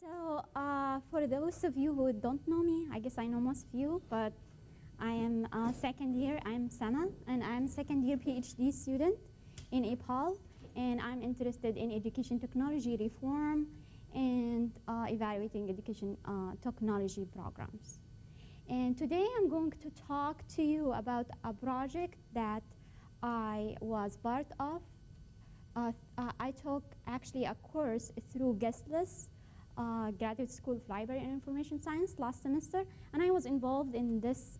So for those of you who don't know me, I guess I know most of you, but I am second year. I'm Samaa, and I'm second year PhD student in EPAL, and I'm interested in education technology reform and evaluating education technology programs. And today I'm going to talk to you about a project that I was part of. I took actually a course through Guestless Graduate School of Library and Information Science last semester, and I was involved in this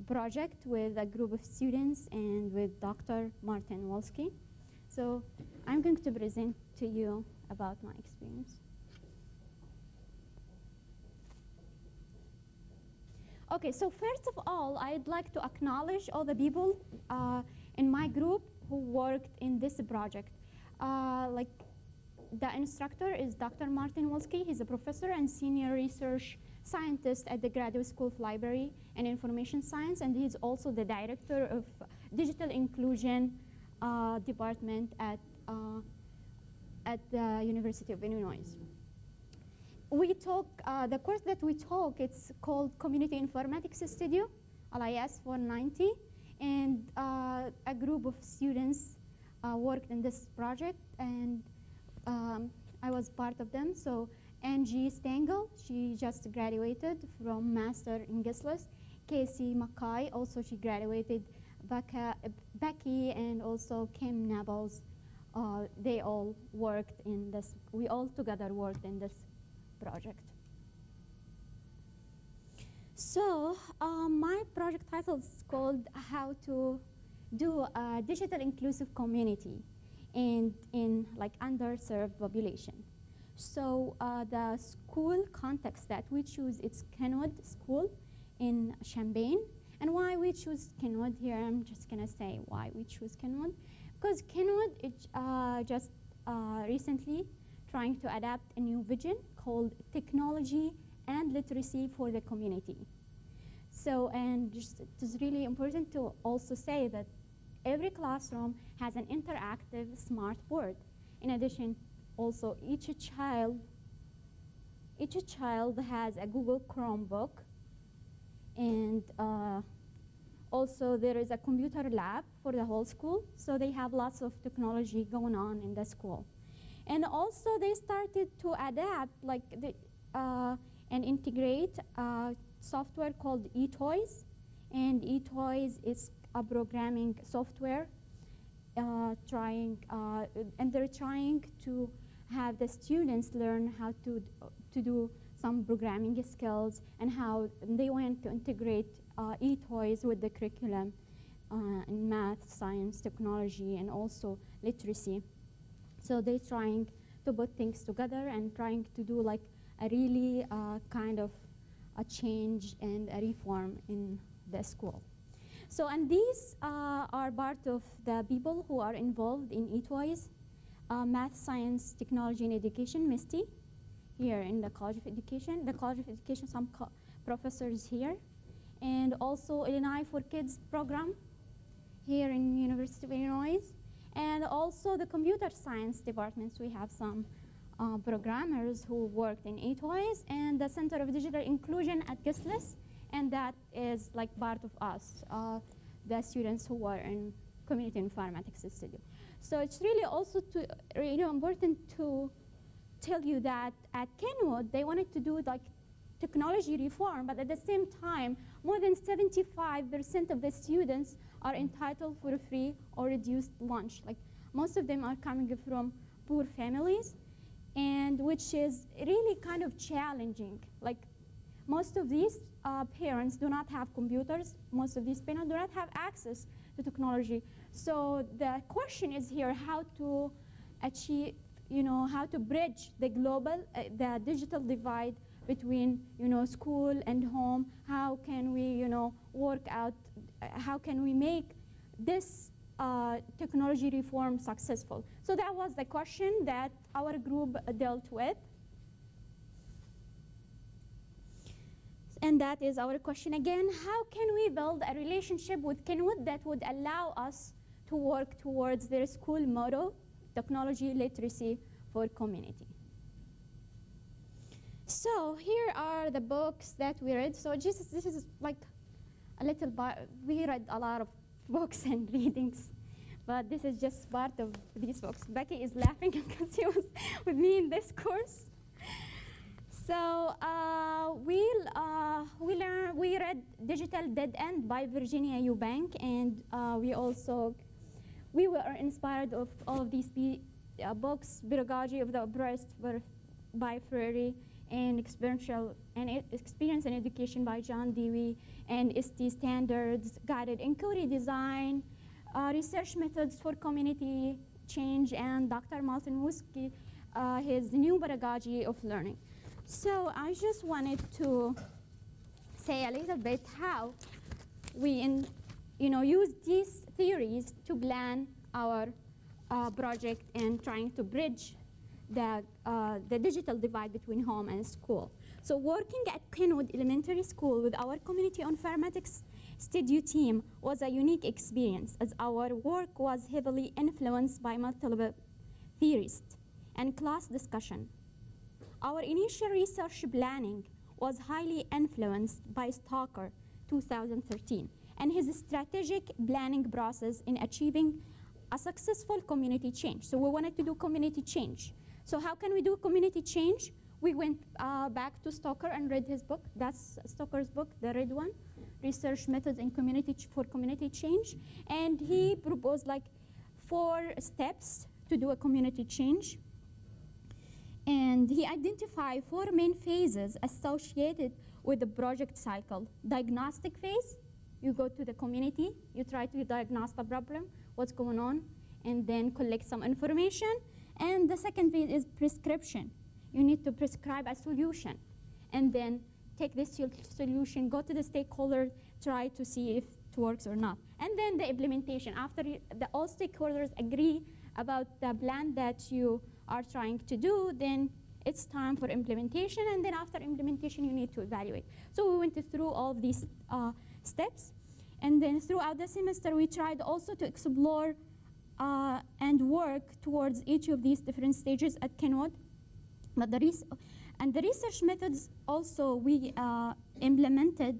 project with a group of students and with Dr. Martin Wolski. So I'm going to present to you about my experience. Okay, so first of all, I'd like to acknowledge all the people in my group who worked in this project. The instructor is Dr. Martin Wolski. He's a professor and senior research scientist at the Graduate School of Library and Information Science, and he's also the director of Digital Inclusion Department at the University of Illinois. We took, the course that we took, it's called Community Informatics Studio, LIS 490, and a group of students worked in this project, and I was part of them. So Angie Stengel, she just graduated from Master in Guestless. Casey Mackay, also she graduated. Becky and also Kim Nabbles, they all worked in this, we all together worked in this project. So my project title is called How to Do a Digital Inclusive Community and in like underserved population. So the school context that we choose, it's Kenwood School in Champaign. And why we choose Kenwood here, I'm just gonna say why we choose Kenwood. Because Kenwood is just recently trying to adapt a new vision called Technology and Literacy for the Community. So, and just, it is really important to also say that every classroom has an interactive smart board. In addition, also each child has a Google Chromebook, and also there is a computer lab for the whole school. So they have lots of technology going on in the school. And also they started to adapt like and integrate software called eToys. And eToys is a programming software and they're trying to have the students learn how to do some programming skills and how they want to integrate eToys with the curriculum in math, science, technology, and also literacy. So they're trying to put things together and trying to do like a really kind of a change and a reform in the school. So, and these are part of the people who are involved in eToys, Math, Science, Technology, and Education, MISTI, here in the College of Education. The College of Education, some professors here. And also Illinois for Kids program here in University of Illinois. And also the computer science departments, we have some programmers who worked in eToys, and the Center of Digital Inclusion at Guestless, and that is like part of us, the students who were in Community Informatics Studio. So it's really also really important to tell you that at Kenwood, they wanted to do like technology reform, but at the same time, more than 75% of the students are entitled for a free or reduced lunch. Like most of them are coming from poor families, and which is really kind of challenging. Like most of these parents do not have computers. Most of these parents do not have access to technology. So the question is here how to achieve, how to bridge the global, the digital divide between, school and home. How can we, work out, how can we make this technology reform successful? So that was the question that our group dealt with. And that is our question again. How can we build a relationship with Kenwood that would allow us to work towards their school motto, technology literacy for community? So here are the books that we read. So just this is like a little we read a lot of books and readings, but this is just part of these books. Becky is laughing because she was with me in this course. So we read Digital Dead End by Virginia Eubank, and we were inspired of all of these books, Pedagogy of the Oppressed by Freire, and Experience and Education by John Dewey, and ST Standards, Guided Inquiry Design, Research Methods for Community Change, and Dr. Martin Wuski, his New Pedagogy of Learning. So I just wanted to say a little bit how we use these theories to plan our project and trying to bridge the digital divide between home and school. So working at Kenwood Elementary School with our community on informatics studio team was a unique experience, as our work was heavily influenced by multiple theorists and class discussion. Our initial research planning was highly influenced by Stoker 2013 and his strategic planning process in achieving a successful community change. So we wanted to do community change. So how can we do community change? We went back to Stoker and read his book. That's Stoker's book, the red one, Research Methods in for Community Change. And he proposed like 4 steps to do a community change. And he identified 4 main phases associated with the project cycle. Diagnostic phase, you go to the community, you try to diagnose the problem, what's going on, and then collect some information. And the second phase is prescription. You need to prescribe a solution, and then take this solution, go to the stakeholder, try to see if it works or not. And then the implementation. After all stakeholders agree about the plan that you are trying to do, then it's time for implementation, and then after implementation you need to evaluate. So we went through all of these steps, and then throughout the semester we tried also to explore and work towards each of these different stages at Kenwood. But the research methods also we implemented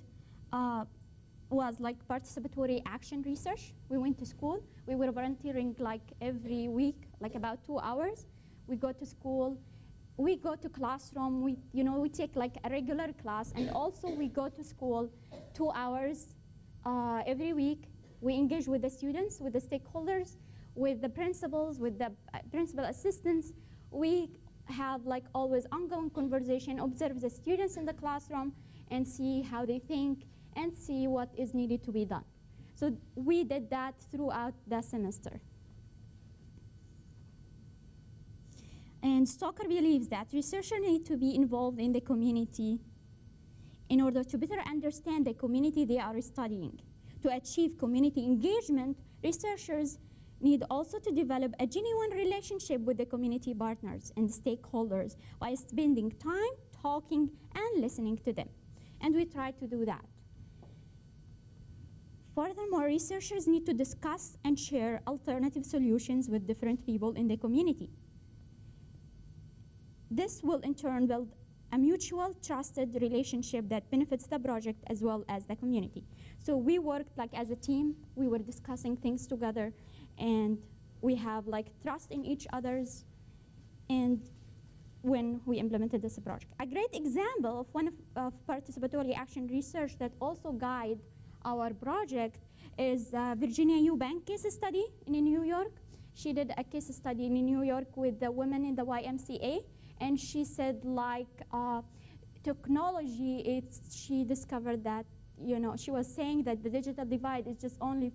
was like participatory action research. We went to school, we were volunteering like every week, like about 2 hours. We go to school, we go to classroom, we take like a regular class, and also we go to school 2 hours every week. We engage with the students, with the stakeholders, with the principals, with the principal assistants. We have like always ongoing conversation, observe the students in the classroom and see how they think and see what is needed to be done. So we did that throughout the semester. And Stoker believes that researchers need to be involved in the community in order to better understand the community they are studying. To achieve community engagement, researchers need also to develop a genuine relationship with the community partners and stakeholders by spending time talking and listening to them. And we try to do that. Furthermore, researchers need to discuss and share alternative solutions with different people in the community. This will in turn build a mutual trusted relationship that benefits the project as well as the community. So we worked like as a team, we were discussing things together, and we have like trust in each other's, and when we implemented this project. A great example of one of participatory action research that also guide our project is Virginia Eubank case study in New York. She did a case study in New York with the women in the YMCA, and she said like technology, she discovered that, she was saying that the digital divide is just only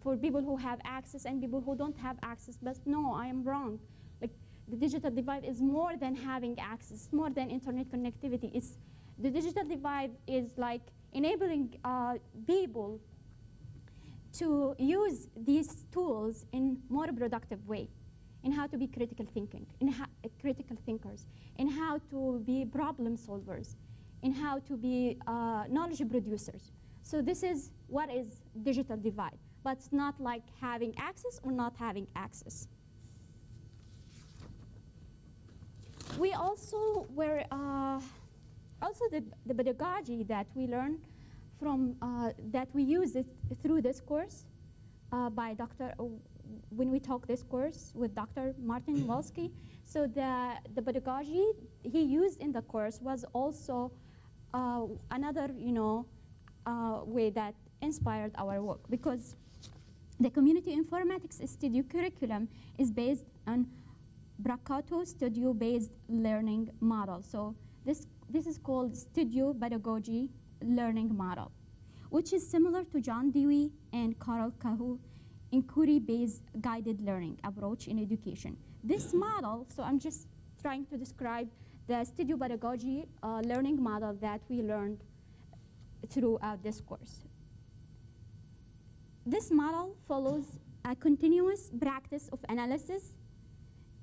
for people who have access and people who don't have access, but no, I am wrong. Like the digital divide is more than having access, more than internet connectivity. The digital divide is like enabling people to use these tools in more productive way, in how to be critical thinkers, in how to be problem solvers, in how to be knowledge producers. So this is what is digital divide, but it's not like having access or not having access. We also were Also, the pedagogy that we learn from, that we use it through this course by when we talk this course with Dr. Martin Wolski. So the pedagogy he used in the course was also another, way that inspired our work, because the community informatics studio curriculum is based on Braccato studio-based learning model. So this is called studio pedagogy learning model, which is similar to John Dewey and Carol Kahu inquiry-based guided learning approach in education. This model, so I'm just trying to describe the studio pedagogy learning model that we learned throughout this course. This model follows a continuous practice of analysis,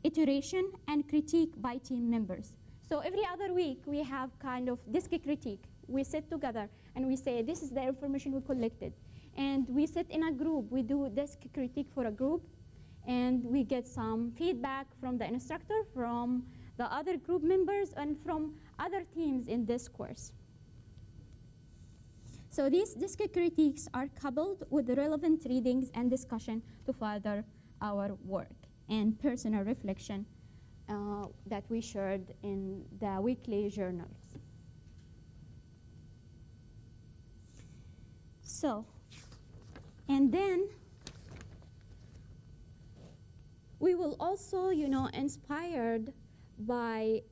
iteration, and critique by team members. So every other week, we have kind of disc critique. We sit together and we say, this is the information we collected. And we sit in a group. We do disc critique for a group, and we get some feedback from the instructor, from the other group members, and from other teams in this course. So these disc critiques are coupled with the relevant readings and discussion to further our work and personal reflection that we shared in the weekly journals. So, and then we will also, inspired by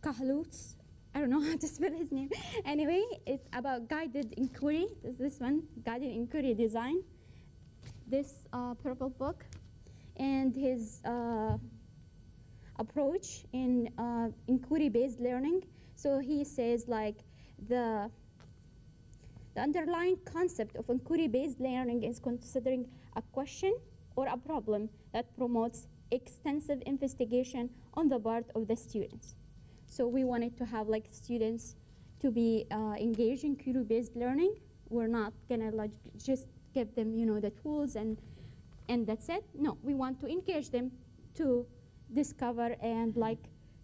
Kahlut's, I don't know how to spell his name. Anyway, it's about guided inquiry. This one, guided inquiry design. This purple book, and his approach in inquiry-based learning. So he says, like, the underlying concept of inquiry-based learning is considering a question or a problem that promotes extensive investigation on the part of the students. So we wanted to have students to be engaged in inquiry-based learning. We're not gonna just give them the tools and that's it. No, we want to engage them to discover and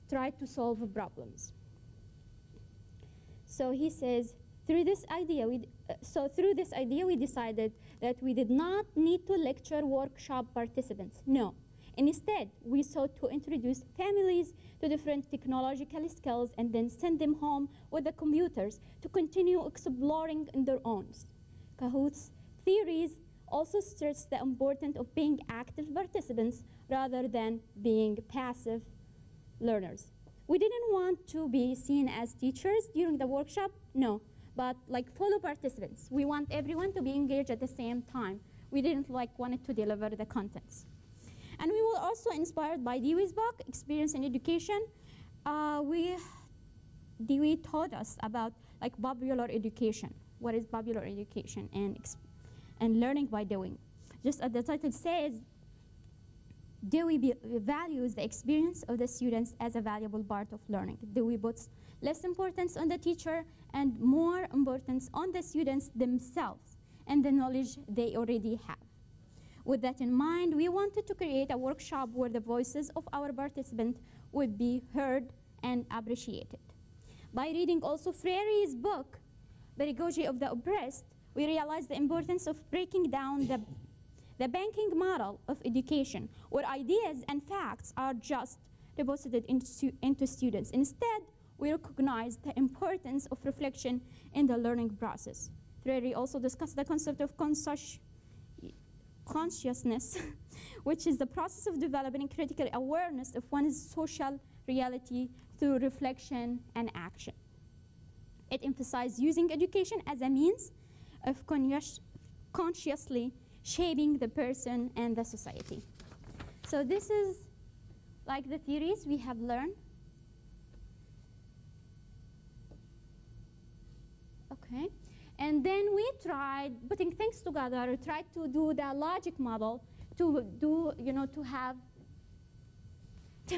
try to solve problems. So he says, through this idea, we decided that we did not need to lecture workshop participants. No. Instead, we sought to introduce families to different technological skills and then send them home with the computers to continue exploring on their own. Kahoot's theories also stress the importance of being active participants rather than being passive learners. We didn't want to be seen as teachers during the workshop, no, but fellow participants. We want everyone to be engaged at the same time. We didn't wanted to deliver the contents. And we were also inspired by Dewey's book, Experience in Education. Dewey taught us about popular education. What is popular education and learning by doing. Just as the title says, Dewey values the experience of the students as a valuable part of learning. Dewey puts less importance on the teacher and more importance on the students themselves and the knowledge they already have. With that in mind, we wanted to create a workshop where the voices of our participants would be heard and appreciated. By reading also Freire's book, Pedagogy of the Oppressed, we realized the importance of breaking down the banking model of education, where ideas and facts are just deposited into students. Instead, we recognized the importance of reflection in the learning process. Freire also discussed the concept of consciousness, which is the process of developing critical awareness of one's social reality through reflection and action. It emphasized using education as a means of consciously shaping the person and the society. So this is the theories we have learned. Okay. And then we tried putting things together, tried to do the logic model to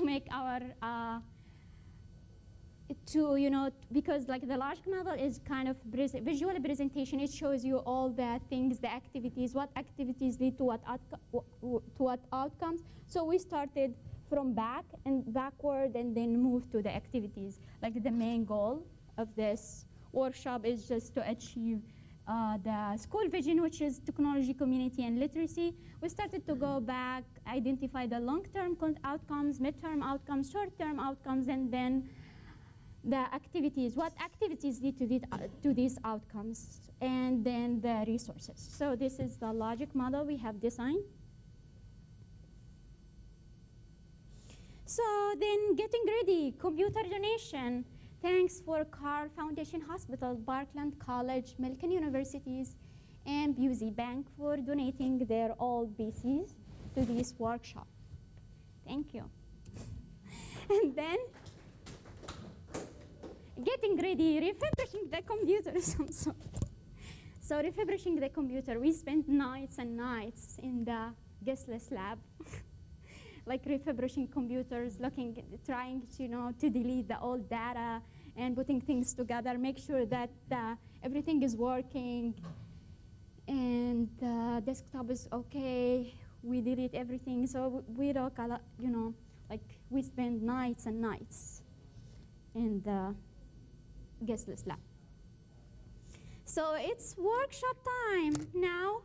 make our, because the logic model is kind of visual presentation. It shows you all the things, the activities, what activities lead to what outcomes. So we started from back and backward and then move to the activities. Like the main goal of this workshop is just to achieve the school vision, which is technology, community, and literacy. We started to go back, identify the long-term outcomes, mid-term outcomes, short-term outcomes, and then the activities, what activities lead to these outcomes, and then the resources. So this is the logic model we have designed. So then getting ready, computer donation. Thanks for Carl Foundation Hospital, Parkland College, Milken Universities, and Busey Bank for donating their old PCs to this workshop. Thank you. And then getting ready, refurbishing the computers. So refurbishing the computer, we spent nights and nights in the guestless lab. Like refurbishing computers, trying to delete the old data and putting things together, make sure that everything is working and the desktop is okay. We delete everything, so we talk a lot, like we spend nights and nights in the guestless lab. So it's workshop time. Now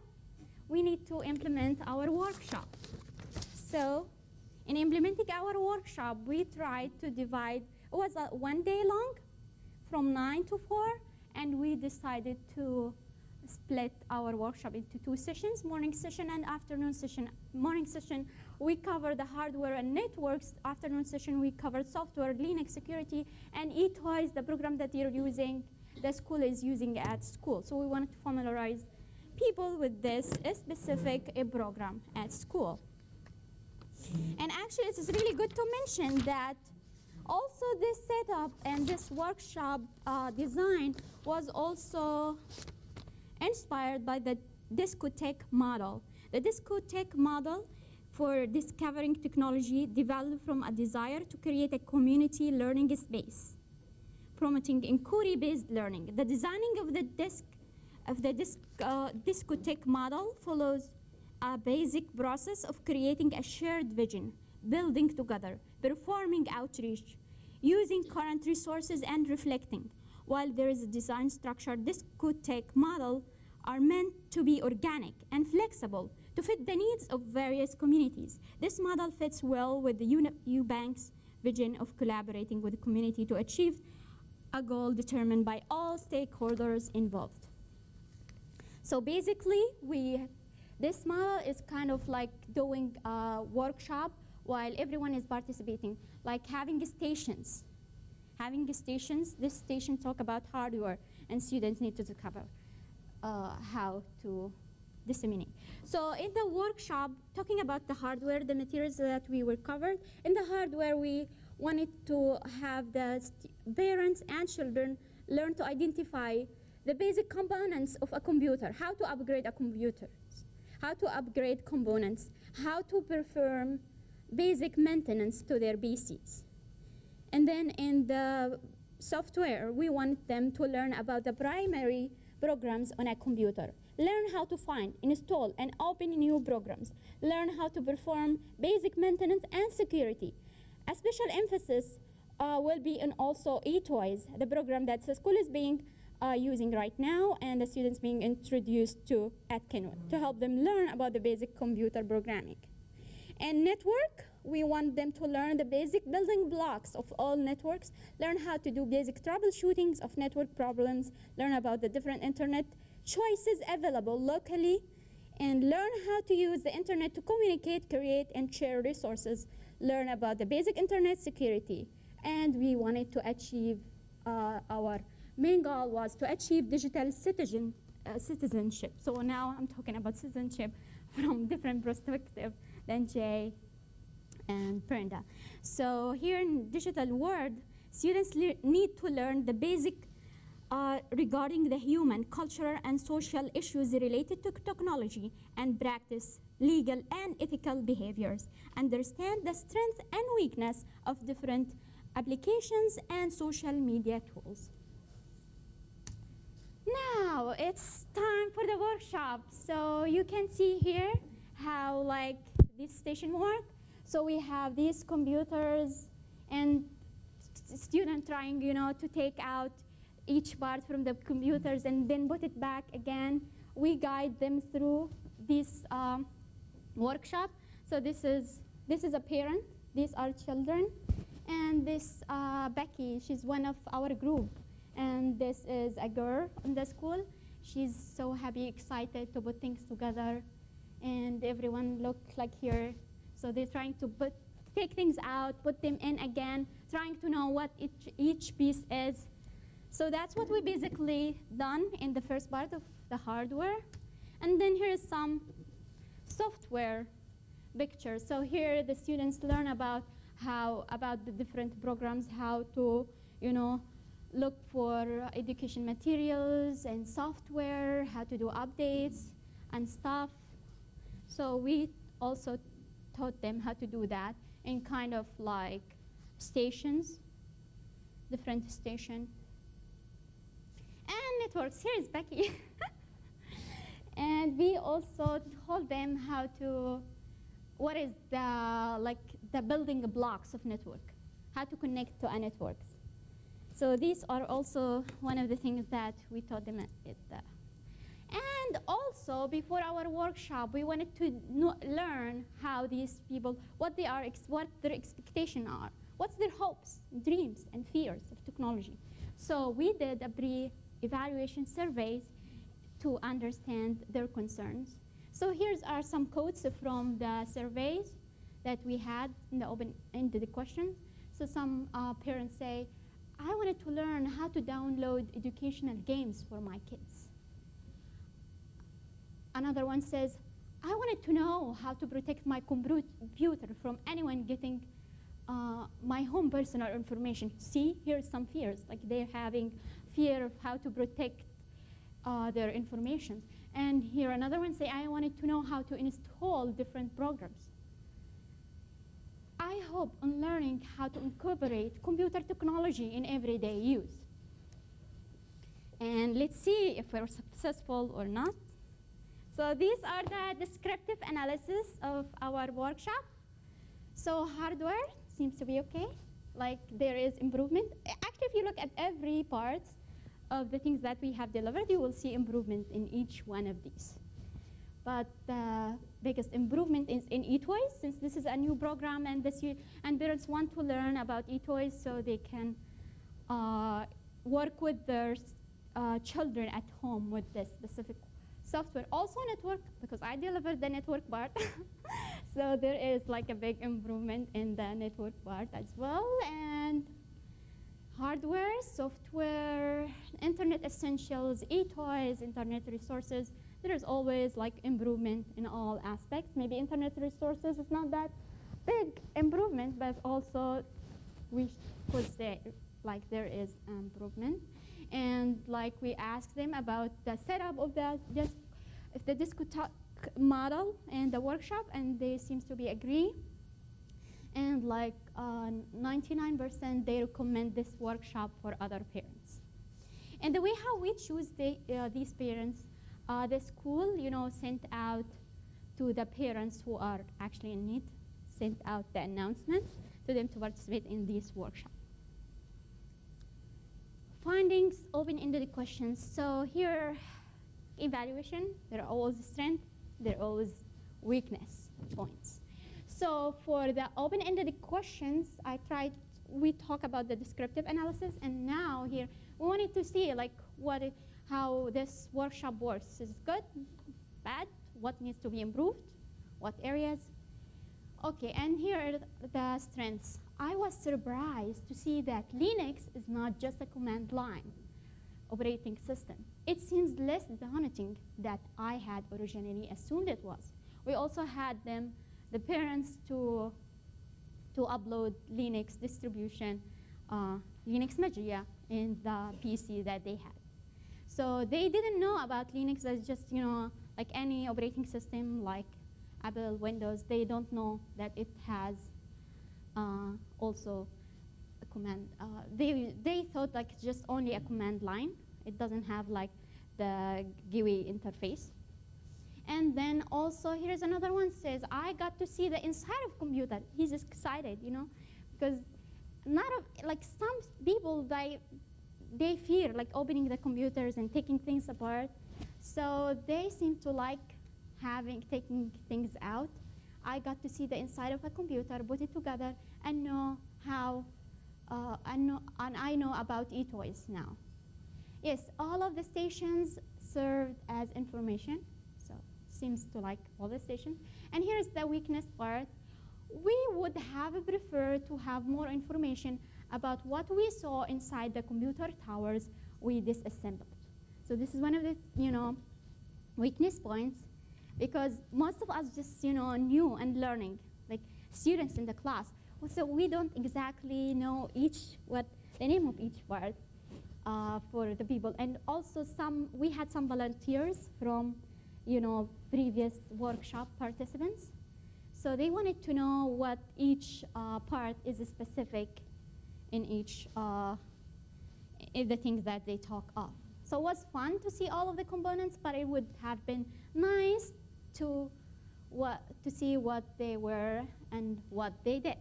we need to implement our workshop. So in implementing our workshop, we tried to divide, it was 1 day long from 9 to 4, and we decided to split our workshop into 2 sessions, morning session and afternoon session. Morning session, we covered the hardware and networks. Afternoon session, we covered software, Linux security, and eToys, the program that you're using, the school is using at school. So we wanted to familiarize people with this specific program at school. And actually, it's really good to mention that also this setup and this workshop design was also inspired by the discotheque model. The discotheque model for discovering technology developed from a desire to create a community learning space, promoting inquiry-based learning. The designing of the discotheque model follows a basic process of creating a shared vision, building together, performing outreach, using current resources, and reflecting. While there is a design structure, discotheque model are meant to be organic and flexible to fit the needs of various communities. This model fits well with the UBank's vision of collaborating with the community to achieve a goal determined by all stakeholders involved. So basically, this model is kind of like doing a workshop while everyone is participating, like having stations. This station talk about hardware, and students need to discover how to disseminate. So in the workshop, talking about the hardware, the materials that we were covered, in the hardware we wanted to have the parents and children learn to identify the basic components of a computer, how to upgrade a computer, how to upgrade components, how to perform basic maintenance to their PCs. And then in the software, we want them to learn about the primary programs on a computer, learn how to find, install, and open new programs, learn how to perform basic maintenance and security. A special emphasis will be in also eToys, the program that the school is being using right now, and the students being introduced to at Kenwood to help them learn about the basic computer programming. And network, we want them to learn the basic building blocks of all networks, learn how to do basic troubleshootings of network problems, learn about the different internet choices available locally, and learn how to use the internet to communicate, create, and share resources, learn about the basic internet security. And we wanted to achieve, our main goal was to achieve digital citizenship. So now I'm talking about citizenship from different perspectives than Jay and Brenda. So here in digital world, students need to learn the basic regarding the human, cultural, and social issues related to technology, and practice legal and ethical behaviors, understand the strength and weakness of different applications and social media tools. Now it's time for the workshop. So you can see here how this station works. So we have these computers and student trying, to take out each part from the computers and then put it back again. We guide them through this workshop. So this is a parent. These are children. And this Becky, she's one of our group. And this is a girl in the school. She's so happy, excited to put things together. And everyone look like here. So they're trying to take things out, put them in again, trying to know what each piece is. So that's what we basically done in the first part of the hardware. And then here's some software pictures. So here the students learn about the different programs, how to, look for education materials and software, how to do updates and stuff. So we also taught them how to do that in kind of like stations, different station. And networks, here is Becky. And we also told them how to, what is the building blocks of network, how to connect to a network. So these are also one of the things that we taught them at the. And also, before our workshop, we wanted to learn how these people, what their expectations are, what's their hopes, dreams, and fears of technology. So we did a pre-evaluation surveys to understand their concerns. So here's are some quotes from the surveys that we had in the open-ended questions. So some parents say, I wanted to learn how to download educational games for my kids. Another one says, I wanted to know how to protect my computer from anyone getting my home personal information. See, here's some fears, like they're having fear of how to protect their information. And here another one say, I wanted to know how to install different programs. I hope on learning how to incorporate computer technology in everyday use. And let's see if we're successful or not. So these are the descriptive analysis of our workshop. So hardware seems to be okay. Like there is improvement. Actually, if you look at every part of the things that we have delivered, you will see improvement in each one of these. But the biggest improvement is in eToys, since this is a new program and parents want to learn about eToys so they can work with their children at home with this specific software. Also network, because I delivered the network part. So there is like a big improvement in the network part as well. And hardware, software, internet essentials, eToys, internet resources. There is always like improvement in all aspects. Maybe internet resources is not that big improvement, but also we could say like there is improvement. And like we asked them about the setup of the desktop model and the workshop, and they seems to be agree. And like 99% they recommend this workshop for other parents. And the way how we choose these parents, the school, sent out to the parents who are actually in need, sent out the announcement to them to participate in this workshop. Findings, open-ended questions. So here, evaluation, there are always strength, there are always weakness points. So for the open-ended questions, we talk about the descriptive analysis, and now here, we wanted to see like how this workshop works. Is it good, bad, what needs to be improved, what areas? Okay, and here are the strengths. I was surprised to see that Linux is not just a command line operating system. It seems less daunting than I had originally assumed it was. We also had the parents to upload Linux distribution, Linux Magia, in the PC that they had. So they didn't know about Linux as just, like any operating system like Apple, Windows. They don't know that it has also a command. They thought like it's just only a command line. It doesn't have like the GUI interface. And then also here's another one says, I got to see the inside of computer. He's just excited, you know, because like some people, they fear like opening the computers and taking things apart. So they seem to like taking things out. I got to see the inside of a computer, put it together, and know how, and I know about e-toys now. Yes, all of the stations served as information, so seems to like all the stations. And here's the weakness part. We would have preferred to have more information about what we saw inside the computer towers we disassembled. So this is one of the, you know, weakness points, because most of us just, you know, new and learning, like students in the class. So we don't exactly know what the name of each part for the people. And also we had some volunteers from, you know, previous workshop participants. So they wanted to know what each part is specific in each, in the things that they talk of. So it was fun to see all of the components, but it would have been nice to see what they were and what they did.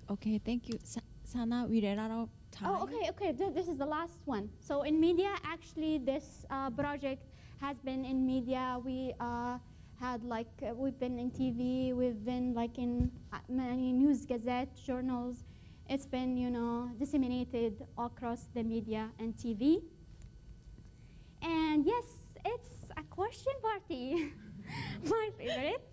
Okay, thank you. Sana, we ran out of time. Oh, okay, this is the last one. So in media, actually, this project has been in media. We had like, we've been in TV, we've been like in many news gazette, journals. It's been, you know, disseminated across the media and TV. And yes, it's a question party, my favorite.